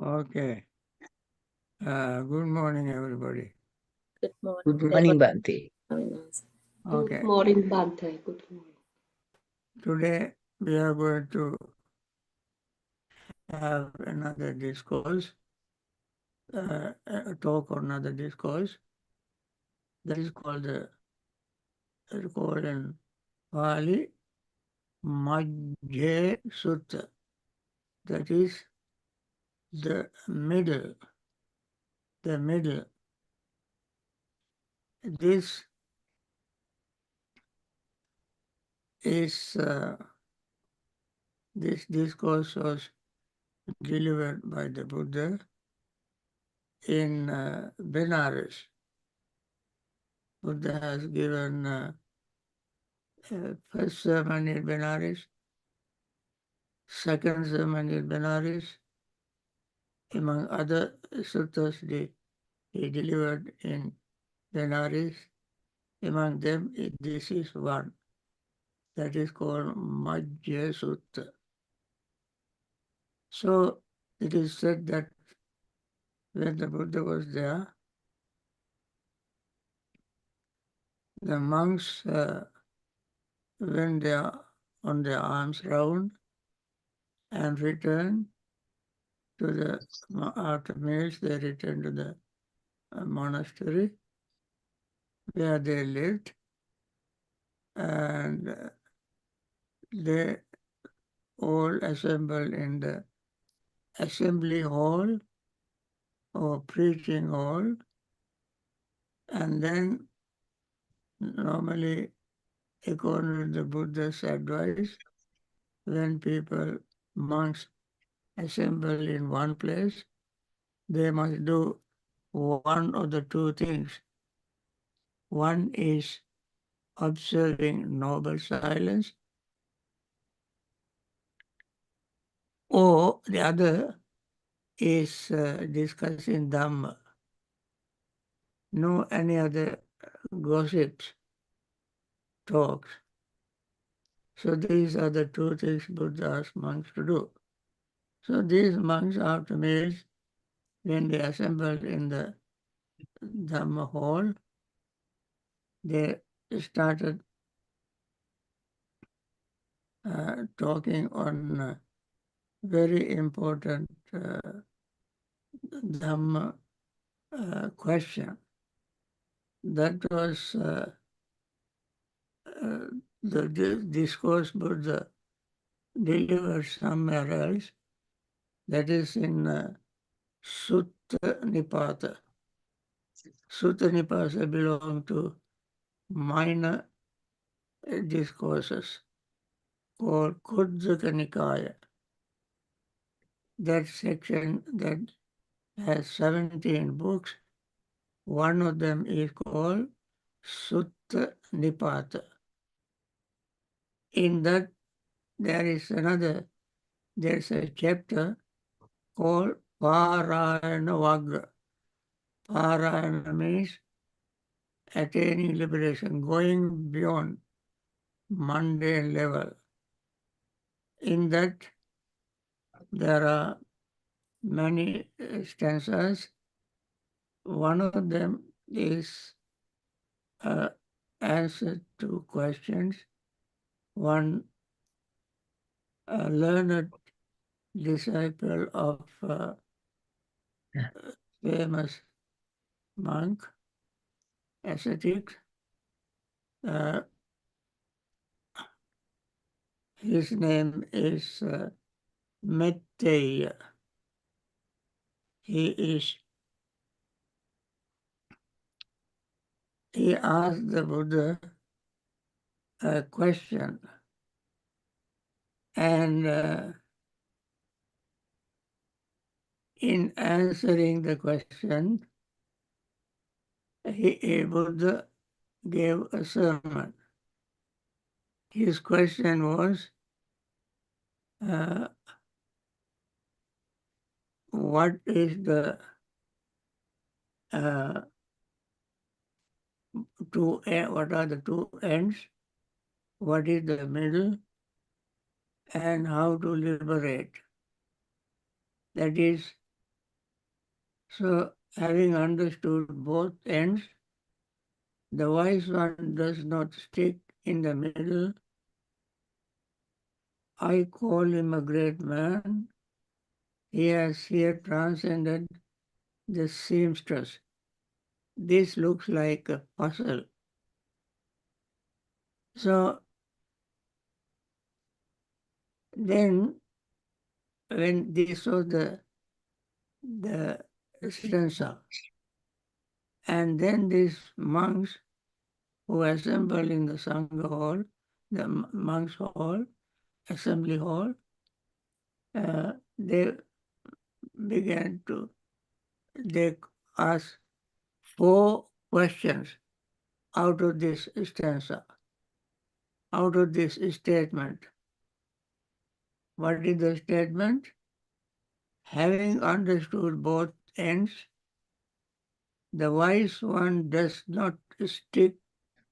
Okay. Good morning, everybody. Good morning. Good morning, Bhante. Good Okay. morning, Bhante. Good morning. Today we are going to have another discourse, talk on another discourse that is called in Pali Majje Sutta. That is the middle. The middle. This is this discourse was delivered by the Buddha in Benares. Buddha has given first sermon in Benares, second sermon in Benares, among other suttas he delivered in Benares. Among them, this is one that is called Majja Sutta. So it is said that when the Buddha was there, the monks went there on their arms round and returned to the, after meals, they returned to the monastery where they lived, and they all assembled in the assembly hall or preaching hall, and then normally, according to the Buddha's advice, when people, monks, assemble in one place, they must do one of the two things. One is observing noble silence, or the other is discussing Dhamma. No any other gossips, talks. So these are the two things Buddha asked monks to do. So these monks, after meals, when they assembled in the Dhamma hall, they started talking on very important Dhamma question. That was the discourse Buddha delivered somewhere else. That is in Sutta Nipata. Sutta Nipata belong to minor discourses called Khuddaka Nikaya. That section that has 17 books, one of them is called Sutta Nipata. In that, there's a chapter called Parayana Vagga. Parayana means attaining liberation, going beyond mundane level. In that, there are many stanzas. One of them is answer to questions. One learned disciple of famous monk, ascetic, his name is Metteya. He asked the Buddha a question, and in answering the question, Buddha gave a sermon. His question was, what is the what are the two ends? What is the middle? And how to liberate? That is, So, having understood both ends, the wise one does not stick in the middle. I call him a great man. He has here transcended the seamstress. This looks like a puzzle. So then, when this was the stanza, and then these monks who assembled in the Sangha hall, the monks hall, assembly hall, they began to, they ask 4 questions out of this stanza, out of this statement. What is the statement? Having understood both ends, the wise one does not stick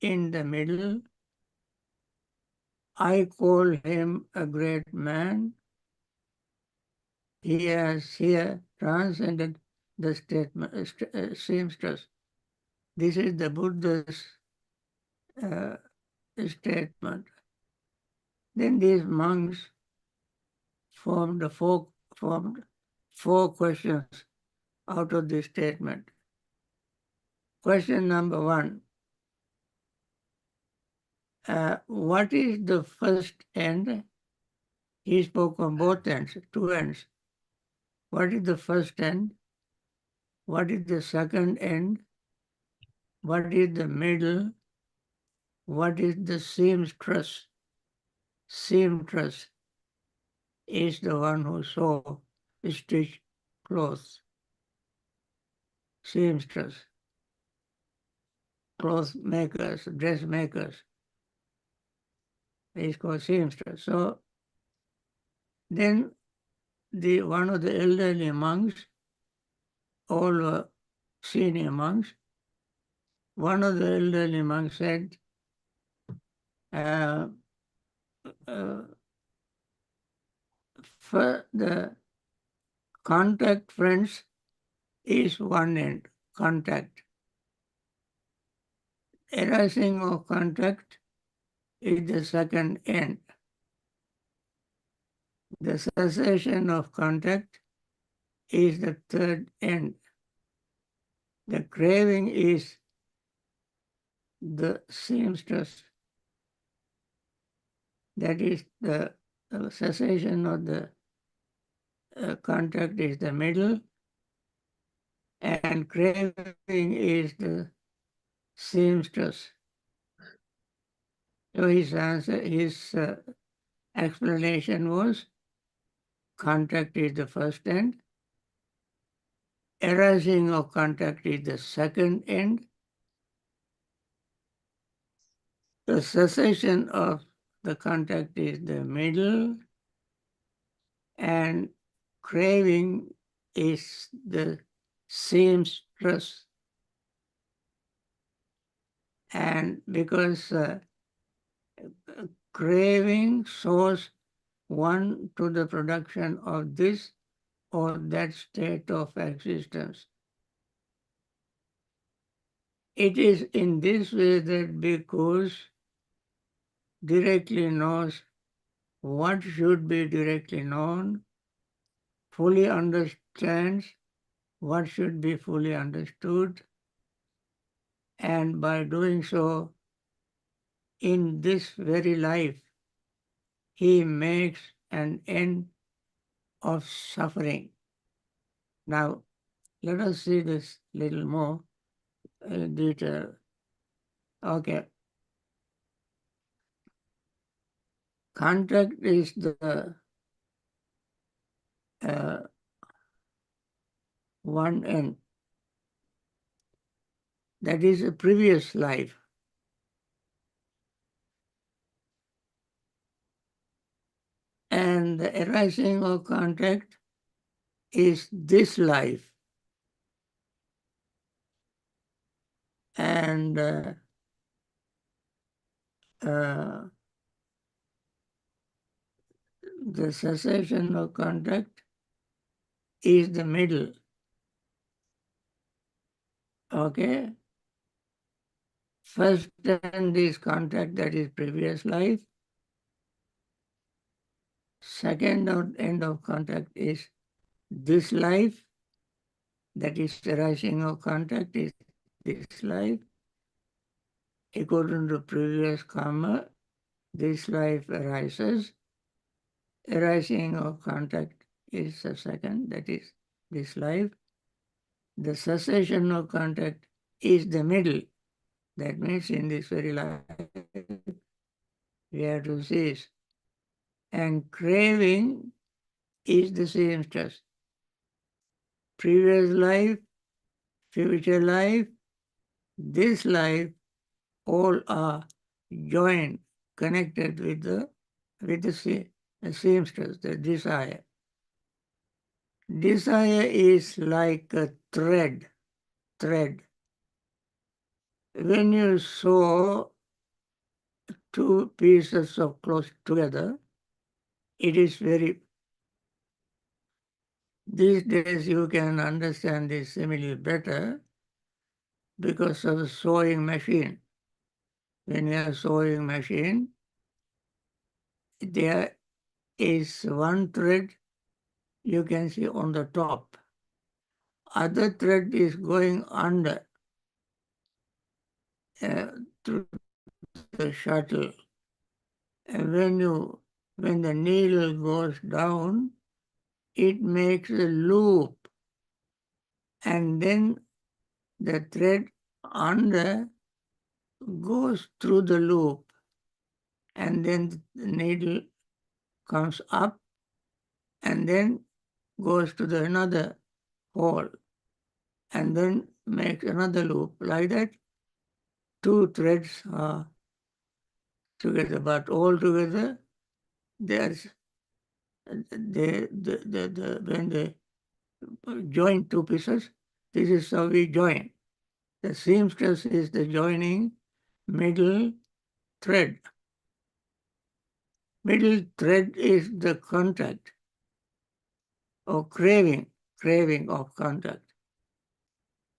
in the middle. I call him a great man. He has here transcended the seamstress. This is the Buddha's statement. Then these monks formed four questions out of this statement. Question number 1. What is the first end? He spoke on both ends, 2 ends. What is the first end? What is the second end? What is the middle? What is the seamstress? Seamstress is the one who stitch clothes. Seamstress. Cloth makers, dressmakers. Is called seamstress. So then one of the elderly monks, all were senior monks, one of the elderly monks said, for the contact friends is one end, contact. Arising of contact is the second end. The cessation of contact is the third end. The craving is the seamstress. That is the cessation of the contact is the middle, and craving is the seamstress. So his explanation was contact is the first end, arising of contact is the second end, the cessation of the contact is the middle, and craving is the seamstress. And because craving source one to the production of this or that state of existence. It is in this way that bhikkhus directly knows what should be directly known, fully understands what should be fully understood, and by doing so, in this very life, he makes an end of suffering. Now, let us see this little more in detail. Okay. Contact is the one end. That is a previous life. And the arising of contact is this life. And the cessation of contact is the middle. Okay? First end is contact, that is previous life. Second end of contact is this life, that is arising of contact is this life. According to previous karma, this life arises. Arising of contact is the second, that is this life. The cessation of contact is the middle. That means in this very life, we have to cease. And craving is the same stress. Previous life, future life, this life, all are joined, connected with the same stress, the desire. Desire is like a thread. When you sew two pieces of cloth together, it is very... These days you can understand this simile better because of a sewing machine. When you have a sewing machine, there is one thread you can see on the top. Other thread is going under through the shuttle. And when the needle goes down, it makes a loop. And then the thread under goes through the loop. And then the needle comes up and then goes to the another hole and then makes another loop. Like that, two threads are together, but all together, there's when they join two pieces, this is how we join. The seamstress is the joining middle thread. Middle thread is the contact or craving of contact.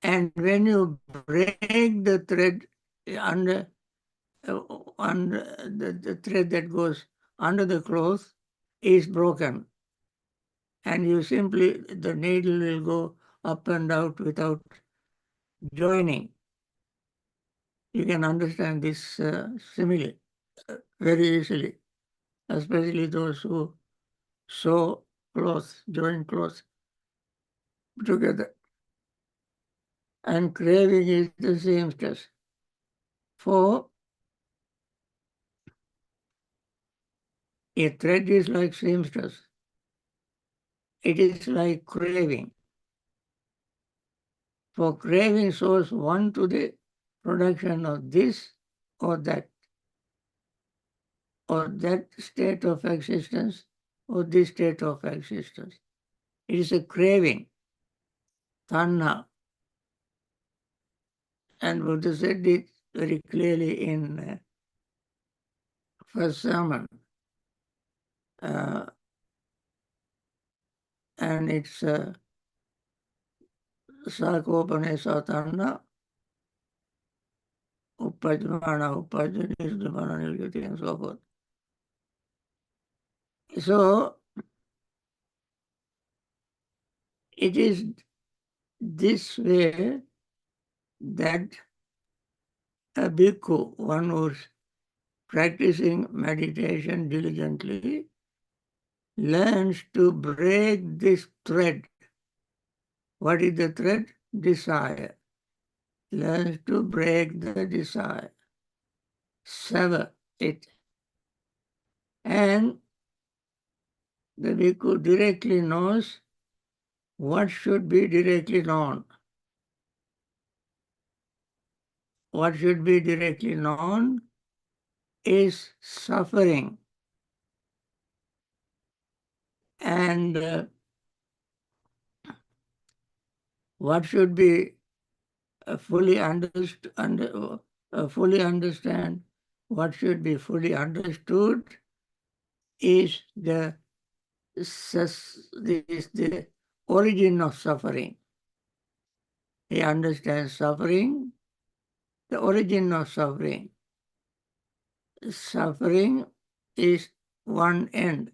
And when you break the thread under the thread that goes under the cloth is broken, and you simply, the needle will go up and out without joining. You can understand this simile very easily, especially those who sew clothes, join clothes together. And craving is the seamstress. For a thread is like seamstress. It is like craving. For craving source one to the production of this or that state of existence or this state of existence. It is a craving, tanha. And Buddha said it very clearly in first sermon. And it's Sakopanesa tanha, Upajmana, Upajanirdhamana, Nilgati, and so forth. So, it is this way that a bhikkhu, one who's practicing meditation diligently, learns to break this thread. What is the thread? Desire. Learns to break the desire, sever it. And the bhikkhu directly knows what should be directly known. What should be directly known is suffering. And what should be fully understand, what should be fully understood is the origin of suffering. He understands suffering, the origin of suffering. Suffering is one end.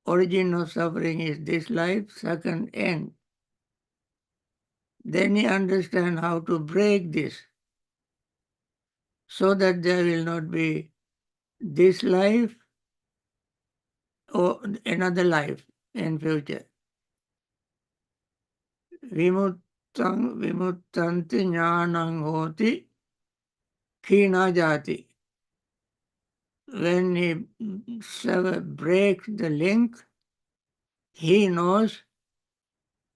Origin of suffering is this life, second end. Then he understands how to break this so that there will not be this life or another life in future. Vimuttanti jnanang hoti khina jati. When he breaks the link, he knows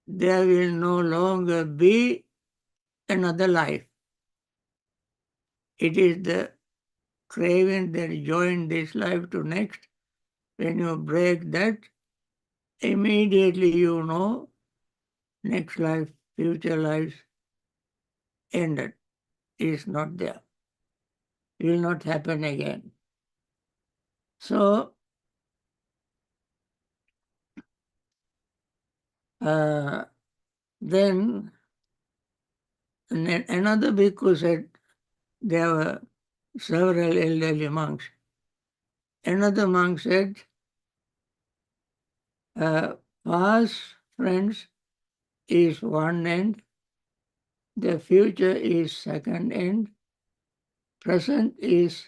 there will no longer be another life. It is the craving that joins this life to next. When you break that, immediately you know next life, future lives ended. Is not there. Will not happen again. So, then another bhikkhu said, there were several elderly monks. Another monk said, past friends is one end, the future is second end, present is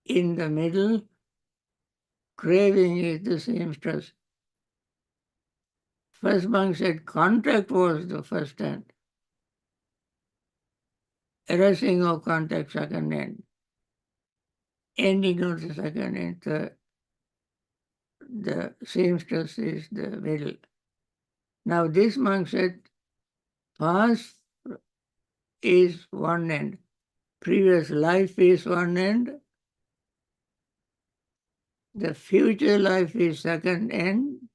in the middle, craving is the seamstress. First monk said contact was the first end, erasing of contact second end, ending of the second end, the seamstress is the middle. Now this monk said past is one end, previous life is one end, the future life is second end,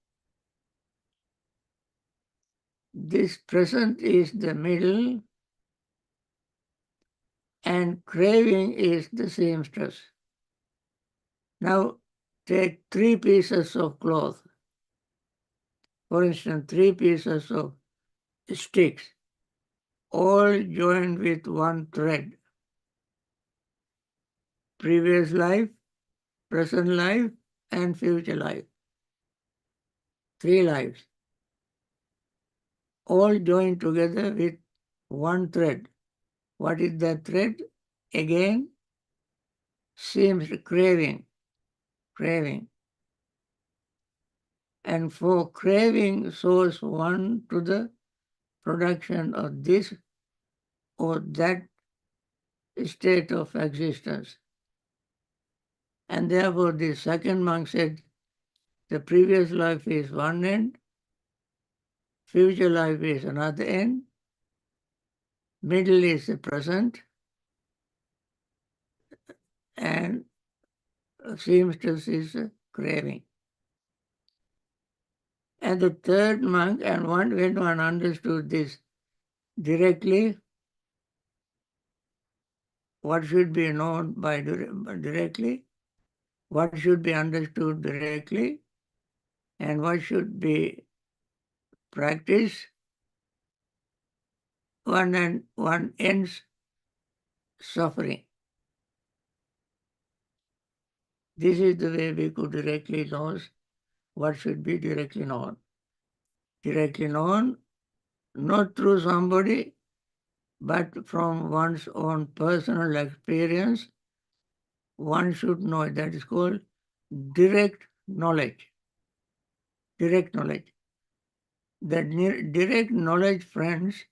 this present is the middle, and craving is the seamstress. Now take 3 pieces of cloth. For instance, 3 pieces of sticks, all joined with one thread. Previous life, present life, and future life. 3 lives. All joined together with one thread. What is that thread? Again, seems craving. Craving. And for craving source one to the production of this or that state of existence. And therefore the second monk said, the previous life is one end, future life is another end, middle is the present, and seamstress is craving. And the third monk, and when one understood this directly, what should be known by directly, what should be understood directly, and what should be practiced, one ends suffering. This is the way we could directly know what should be directly known. Directly known, not through somebody, but from one's own personal experience, one should know. That is called direct knowledge. Direct knowledge. The direct knowledge, friends,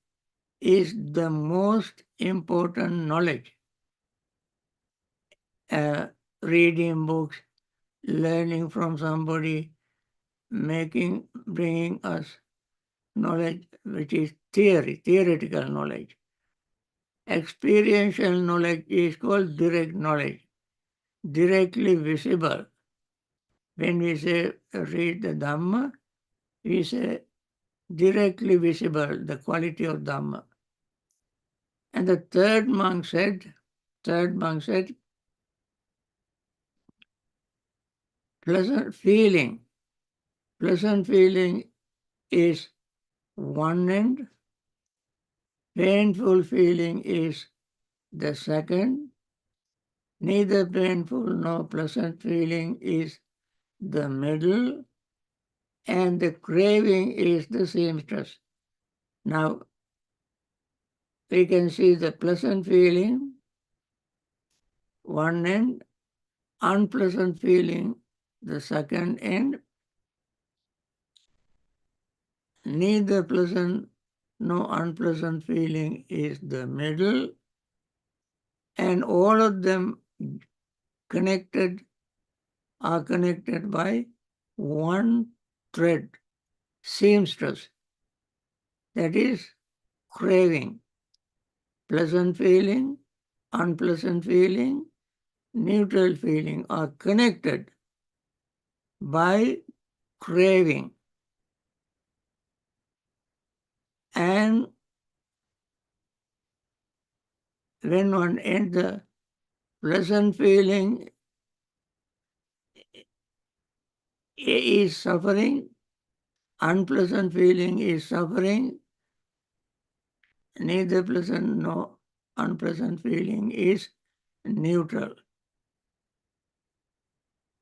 is the most important knowledge. Reading books, learning from somebody, bringing us knowledge which is theoretical knowledge. Experiential knowledge is called direct knowledge, directly visible. When we say read the Dhamma, we say directly visible, the quality of Dhamma. And the third monk said, pleasant feeling is one end, painful feeling is the second, neither painful nor pleasant feeling is the middle, and the craving is the seamstress. Now, we can see the pleasant feeling, one end, unpleasant feeling, the second end, neither pleasant nor unpleasant feeling is the middle, and all of them are connected by one thread, seamstress, that is craving. Pleasant feeling, unpleasant feeling, neutral feeling are connected by craving. And when one ends the pleasant feeling is suffering, unpleasant feeling is suffering, neither pleasant nor unpleasant feeling is neutral.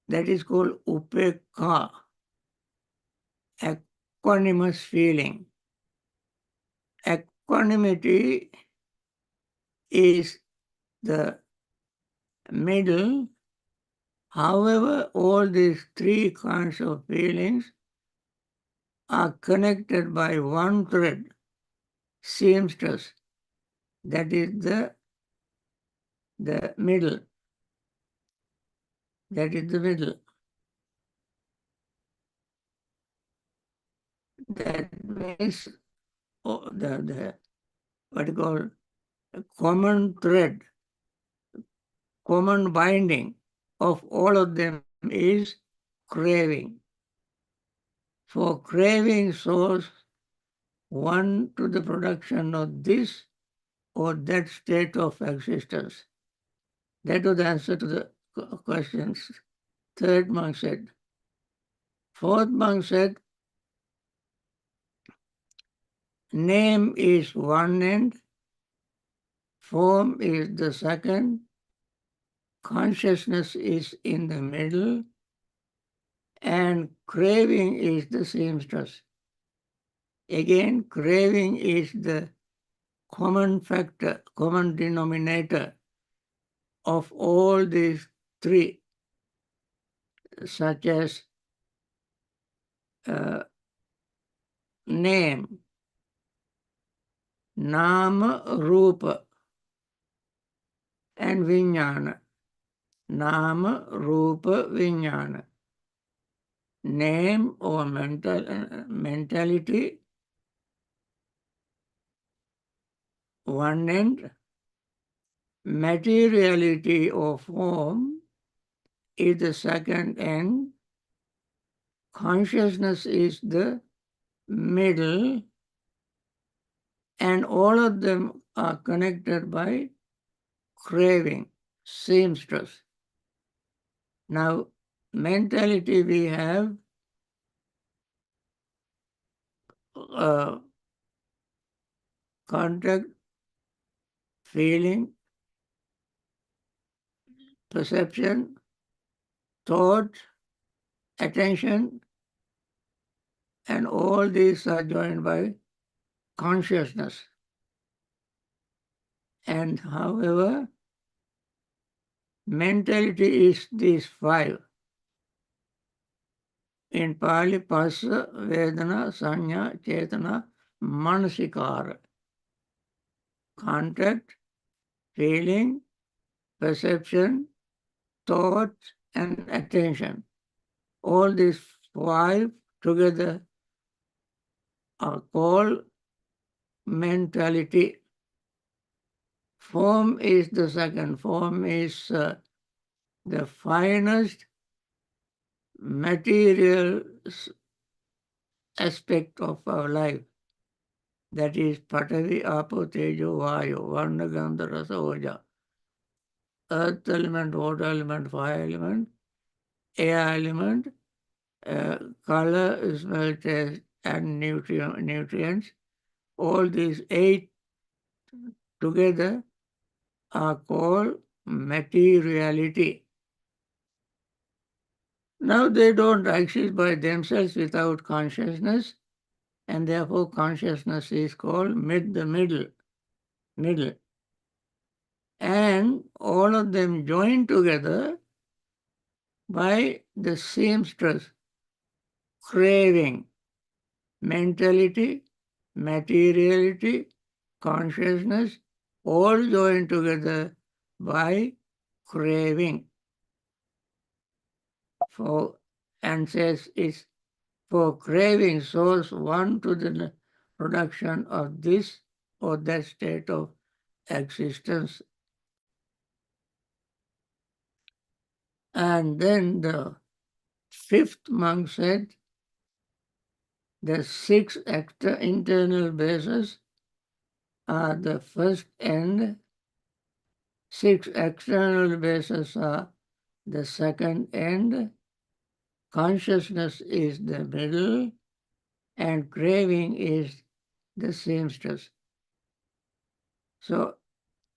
That is called upekha, equanimous feeling. Equanimity is the middle. However, all these three kinds of feelings are connected by one thread, seamstress. That is the middle. That is the middle. That means the what you call common thread, common binding of all of them is craving. For craving source one to the production of this or that state of existence. That was the answer to the questions. Third monk said. Fourth monk said, name is one end, form is the second, consciousness is in the middle, and craving is the seamstress. Again, craving is the common factor, common denominator of all these three, such as name, nama, rupa, and vijnana. Nama, rupa, vijnana. Name or mentality, one end. Materiality or form is the second end. Consciousness is the middle, and all of them are connected by craving, seamstress. Now, mentality we have contact, feeling, perception, thought, attention, and all these are joined by consciousness. And however, mentality is these five. In Pali, Passa, Vedana, Sanya, Chetana, Manasikara. Contact, feeling, perception, thought, and attention. All these five together are called mentality. Form is the second. Form is the finest material aspect of our life. That is Patavi, Apo, Tejo, Vayu, Varna, Gandha, Rasa, Oja. Earth element, water element, fire element, air element, color, smell, taste, and nutrients, all these 8 together are called materiality. Now they don't exist by themselves without consciousness, and therefore consciousness is called middle. And all of them join together by the same stress, craving, mentality, materiality, consciousness, all join together by craving. And says it's for craving source one to the production of this or that state of existence. And then the 5th monk said the 6 internal bases are the first end, 6 external bases are the second end, consciousness is the middle, and craving is the seamstress. So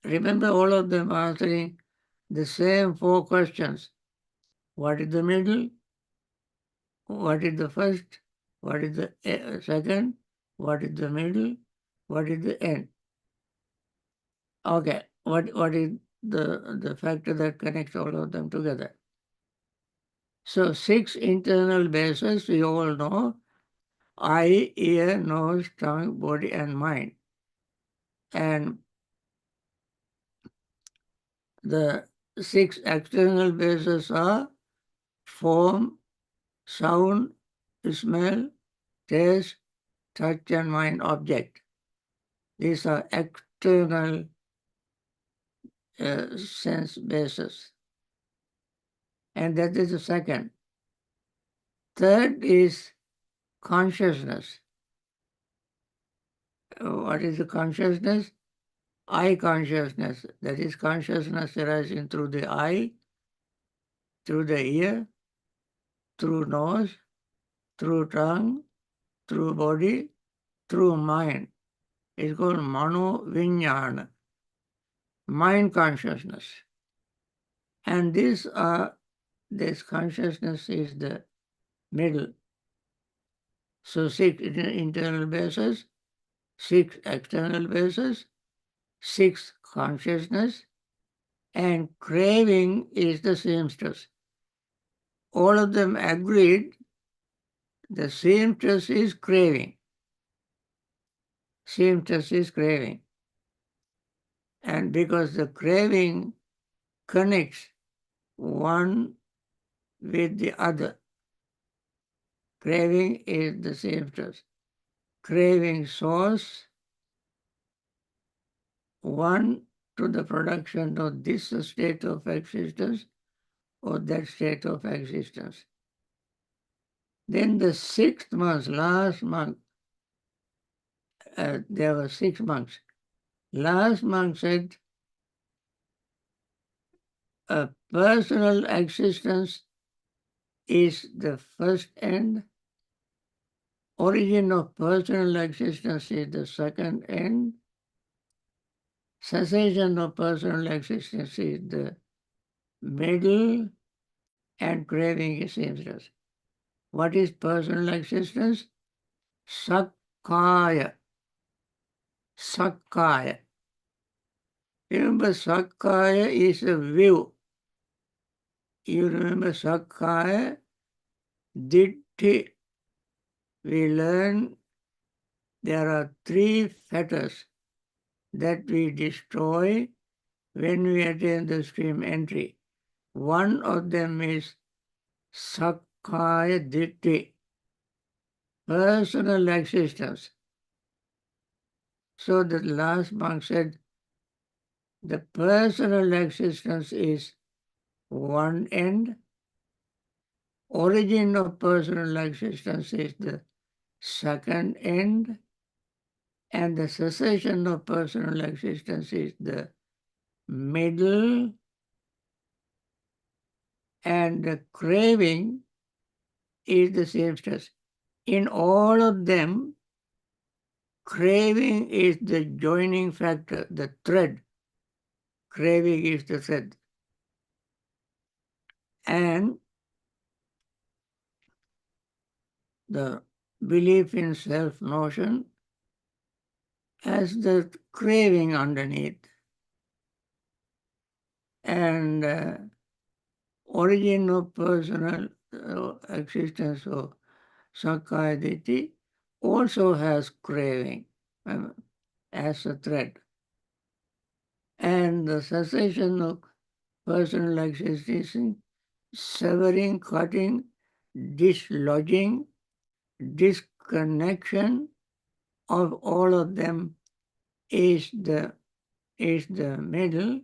remember all of them answering the same 4 questions. What is the middle? What is the first? What is the second? What is the middle? What is the end? Okay, what is the factor that connects all of them together? So 6 internal bases we all know: eye, ear, nose, tongue, body, and mind. And the 6 external bases are form, sound, smell, taste, touch, and mind object. These are external sense bases. And that is the second. Third is consciousness. What is the consciousness? Eye consciousness. That is consciousness arising through the eye, through the ear, through nose, through tongue, through body, through mind. It's called mano vinyana, mind consciousness. And this consciousness is the middle. So 6 internal bases, 6 external bases, 6 consciousness, and craving is the seamstress. All of them agreed the seamstress is craving. Seamstress is craving. And because the craving connects one with the other, craving is the seamstress. Craving source one to the production of this state of existence or that state of existence. Then the 6th month, last month, there were 6 monks. Last monk said, a personal existence is the first end. Origin of personal existence is the second end. Cessation of personal existence is the middle, and craving is seamstress. What is personal existence? Sakkaya. Sakkaya. Remember, Sakkaya is a view. You remember Sakkaya? Ditti. We learn there are 3 fetters that we destroy when we attain the stream entry. One of them is Sakkaya Ditti, personal existence. So the last monk said, the personal existence is one end. Origin of personal existence is the second end. And the cessation of personal existence is the middle. And the craving is the seamstress. In all of them, craving is the joining factor, the thread. Craving is the thread. And the belief in self-notion as the craving underneath. And origin of personal existence of Sakkaya Ditthi also has craving as a thread. And the cessation of personal existence, severing, cutting, dislodging, disconnection of all of them is the middle,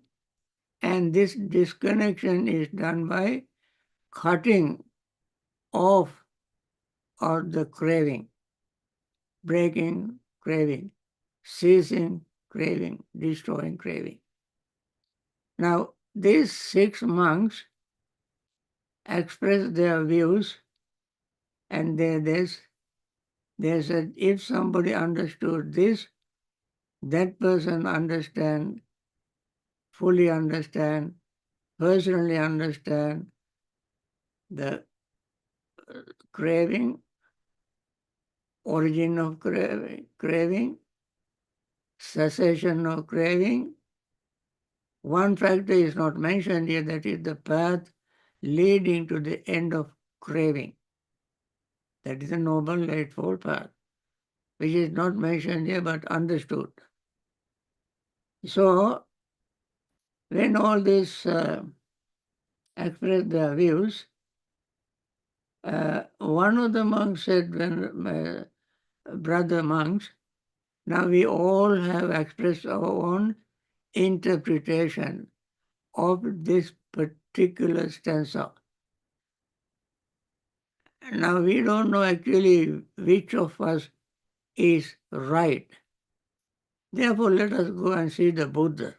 and this disconnection is done by cutting off of the craving, breaking craving, ceasing craving, destroying craving. Now, these 6 monks expressed their views, and they said, if somebody understood this, that person fully understand, personally understand the craving, origin of craving, cessation of craving. One factor is not mentioned here, that is the path leading to the end of craving. That is a noble eightfold path, which is not mentioned here but understood. So, when all this expressed their views, one of the monks said, when brother monks, now we all have expressed our own interpretation of this particular stanza. Now we don't know actually which of us is right. Therefore, let us go and see the Buddha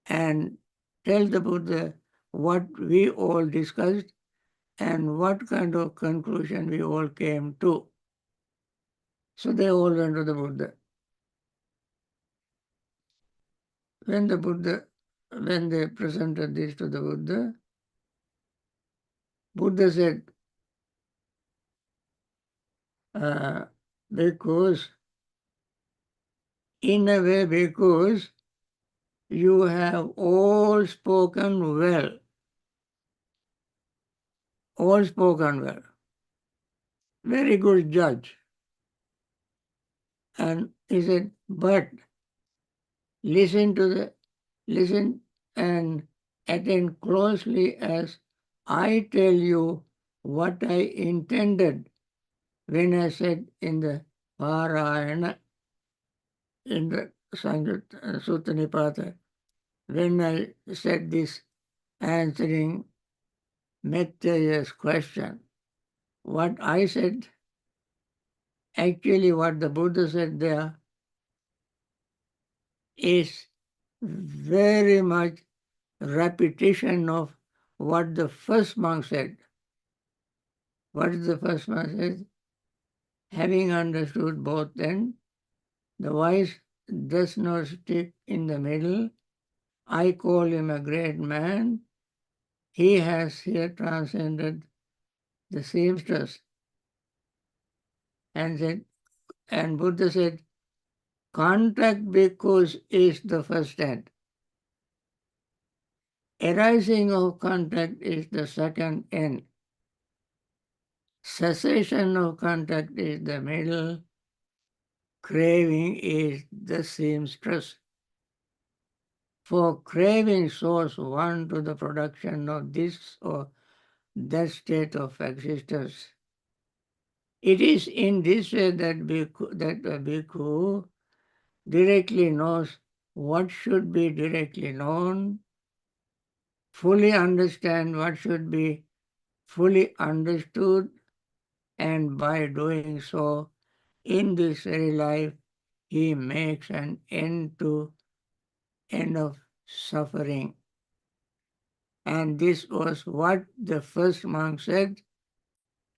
and tell the Buddha what we all discussed and what kind of conclusion we all came to. So they all went to the Buddha. When they presented this to the Buddha, Buddha said, because in a way, because you have all spoken well. All spoken well. Very good judge. And he said, but listen and attend closely as I tell you what I intended when I said in the Parayana, in the Sutta Nipata, when I said this answering Maitreya's question. What I said, actually what the Buddha said there is very much repetition of what the first monk said. What is the first monk said? Having understood both then, the wise does not stick in the middle. I call him a great man. He has here transcended the seamstress. And Buddha said, contact because is the first end. Arising of contact is the second end. Cessation of contact is the middle. Craving is the seamstress. For craving source one to the production of this or that state of existence. It is in this way that a bhikkhu directly knows what should be directly known, fully understand what should be fully understood, and by doing so, in this very life, he makes an end of suffering. And this was what the first monk said,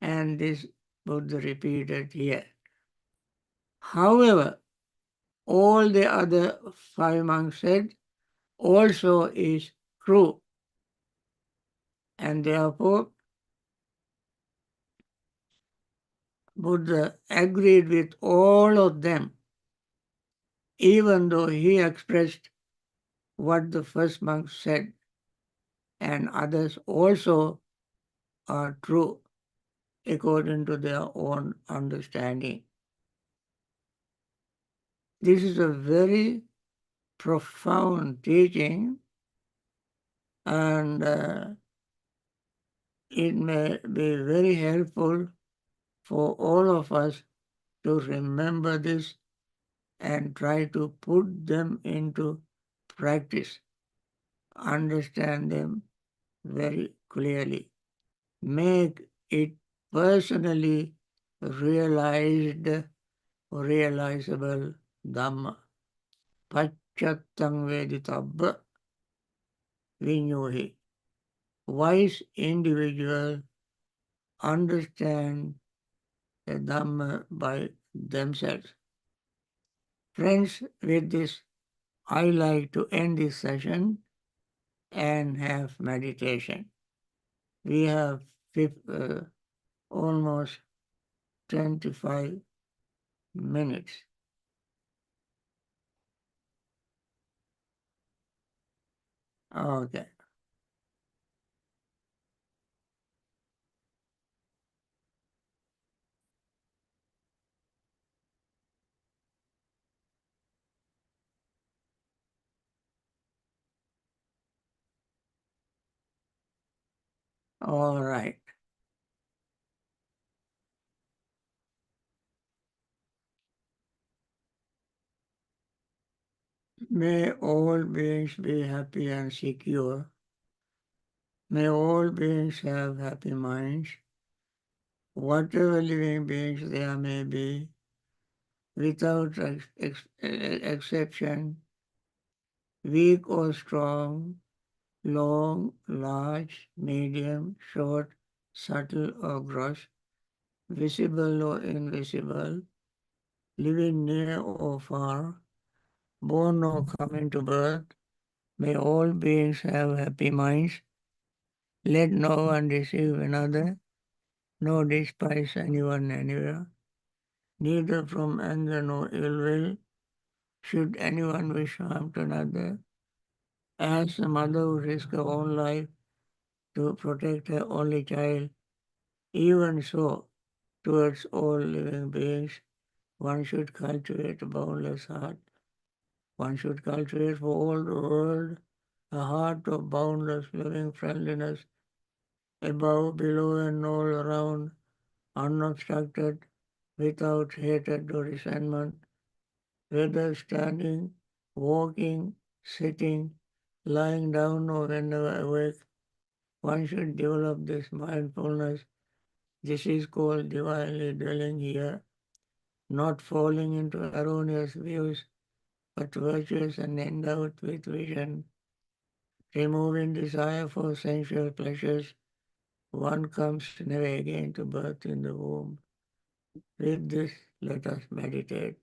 and this Buddha repeated here. However, all the other 5 monks said also is true. And therefore, Buddha agreed with all of them, even though he expressed what the first monk said, and others also are true according to their own understanding. This is a very profound teaching, and it may be very helpful for all of us to remember this and try to put them into practice, understand them very clearly, make it personally realizable Dhamma. Pacchattam veditabba vinyuhi. Wise individual understand the Dhamma by themselves. Friends, with this, I like to end this session and have meditation. We have almost 25 minutes. Okay. All right. May all beings be happy and secure. May all beings have happy minds. Whatever living beings there may be, without exception, weak or strong, long, large, medium, short, subtle or gross, visible or invisible, living near or far, born or coming to birth, may all beings have happy minds. Let no one deceive another, nor despise anyone anywhere, neither from anger nor ill will should anyone wish harm to another. As a mother would risk her own life to protect her only child, even so, towards all living beings, one should cultivate a boundless heart. One should cultivate for all the world a heart of boundless loving friendliness, above, below, and all around, unobstructed, without hatred or resentment, whether standing, walking, sitting, lying down, or whenever awake. One should develop this mindfulness. This is called divinely dwelling here, not falling into erroneous views, but virtuous and endowed with vision, removing desire for sensual pleasures. One comes never again to birth in the womb. With this, let us meditate.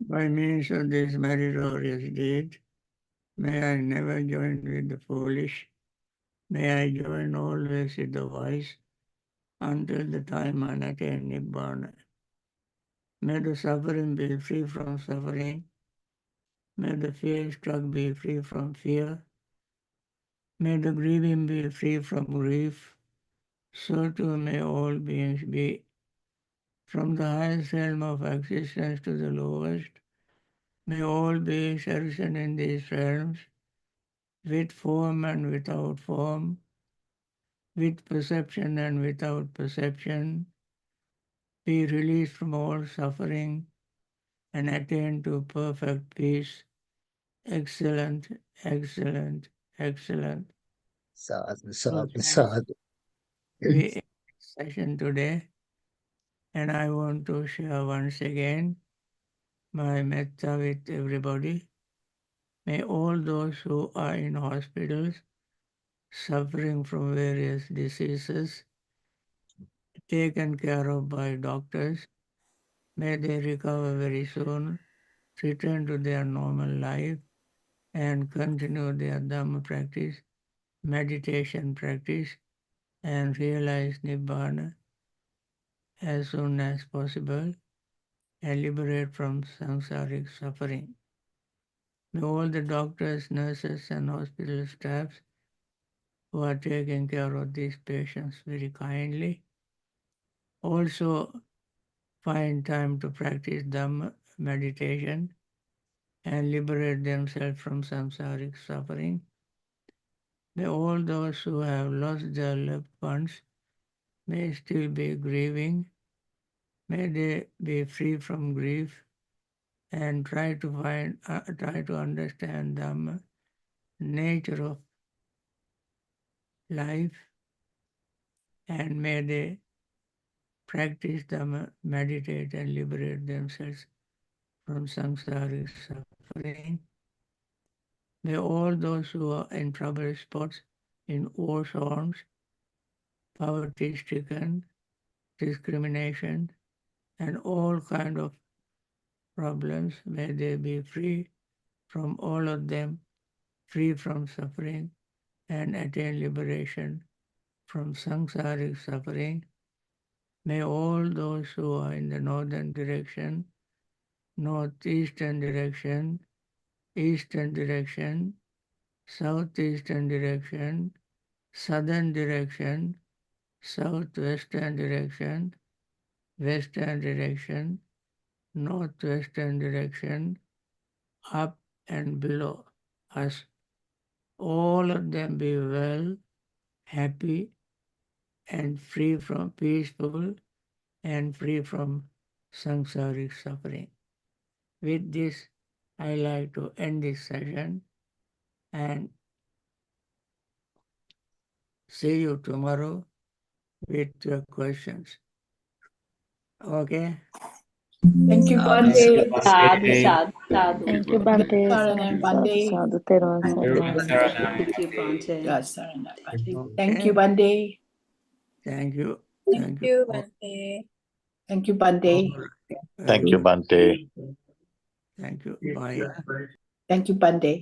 By means of this meritorious deed, may I never join with the foolish. May I join always with the wise until the time I attain Nibbana. May the suffering be free from suffering. May the fear-struck be free from fear. May the grieving be free from grief. So too may all beings be. From the highest realm of existence to the lowest, may all beings arisen in these realms, with form and without form, with perception and without perception, be released from all suffering and attain to perfect peace. Excellent, excellent, excellent. Sadhu, So sadhu, friends, sadhu. we end this session today, and I want to share once again my metta with everybody. May all those who are in hospitals suffering from various diseases taken care of by doctors, may they recover very soon, return to their normal life, and continue their Dhamma practice, meditation practice, and realize Nibbana as soon as possible and liberate from samsaric suffering. May all the doctors, nurses, and hospital staffs who are taking care of these patients very kindly also find time to practice Dhamma meditation and liberate themselves from samsaric suffering. May all those who have lost their loved ones may still be grieving. May they be free from grief and try to understand Dhamma, nature of life, and may they practice Dhamma, meditate, and liberate themselves from samsaric suffering. May all those who are in trouble spots, in war zones, poverty-stricken, discrimination, and all kind of problems, may they be free from all of them, free from suffering, and attain liberation from samsaric suffering. May all those who are in the northern direction, northeastern direction, eastern direction, southeastern direction, southern direction, southwestern direction, western direction, northwestern direction, up and below us, all of them be well, happy, and free from peaceful and free from samsaric suffering. With this, I like to end this session and see you tomorrow with your questions. Okay? Thank you, Sadhu, Bante. Sadhu, sadhu, sadhu. Thank you, Bante. Saranam, Sadhu, Bante. sadhu, Teruvan Teruvan saranam. saranam. Thank you, Bante. God, Saranam, Bante. Okay. Thank you, Bante. Thank you. Thank you, Bante. Thank you, Bante. Thank you, Bante. Thank you. Bye. Thank you, Bante.